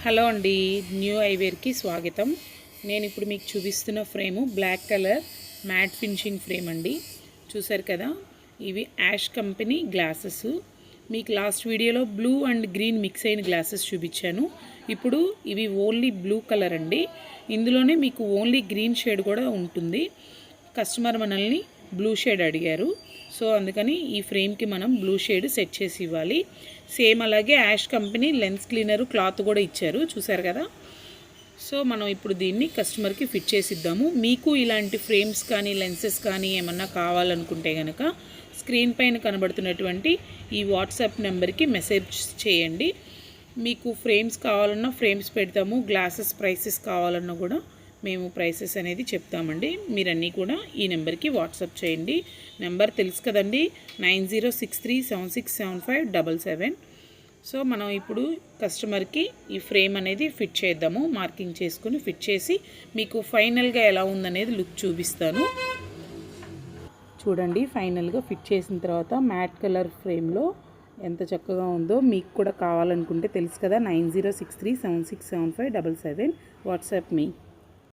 Hello అండి, new ఐవేర్కి స్వాగతం. నేను ఇప్పుడు మీకు చూపిస్తున్న frame black colour matte finishing frame అండి. చూసారు కదా, ఇవి యాష్ కంపెనీ గ్లాసెస్. మీకు లాస్ట్ వీడియోలో బ్లూ అండ్ గ్రీన్ మిక్స్ అయిన గ్లాసెస్ చూపించాను. ఇప్పుడు ఇవి ఓన్లీ బ్లూ కలర్ అండి. ఇందులోనే మీకు ఓన్లీ గ్రీన్ షేడ్ కూడా ఉంటుంది. కస్టమర్ మనల్ని బ్లూ షేడ్ అడిగారు, సో అందుకని ఈ ఫ్రేమ్కి మనం బ్లూ షేడ్ సెట్ చేసి ఇవ్వాలి. సేమ్ అలాగే Ash company lens cleaner cloth కూడా ఇచ్చారు, చూసారు కదా. సో మనం ఇప్పుడు దీన్ని కస్టమర్కి ఫిట్ చేసి ఇద్దాము. మీకు ఇలాంటి ఫ్రేమ్స్ కానీ లెన్సెస్ కానీ ఏమన్నా కావాలనుకుంటే కనుక స్క్రీన్ పైన కనబడుతున్నటువంటి ఈ వాట్సాప్ నెంబర్కి మెసేజ్ చేయండి. మీకు ఫ్రేమ్స్ కావాలన్నా ఫ్రేమ్స్ పెడతాము, గ్లాసెస్ ప్రైసెస్ కావాలన్నా కూడా మేము ప్రైసెస్ అనేది చెప్తామండి. మీరన్నీ కూడా ఈ నెంబర్కి వాట్సాప్ చేయండి. నెంబర్ తెలుసు కదండి, 9063767577. సో మనం ఇప్పుడు కస్టమర్కి ఈ ఫ్రేమ్ అనేది ఫిట్ చేద్దాము. మార్కింగ్ చేసుకుని ఫిట్ చేసి మీకు ఫైనల్గా ఎలా ఉందనేది లుక్ చూపిస్తాను. చూడండి, ఫైనల్గా ఫిట్ చేసిన తర్వాత మ్యాట్ కలర్ ఫ్రేమ్లో ఎంత చక్కగా ఉందో. మీకు కూడా కావాలనుకుంటే తెలుసు కదా, 9063767577 వాట్సాప్ మీ.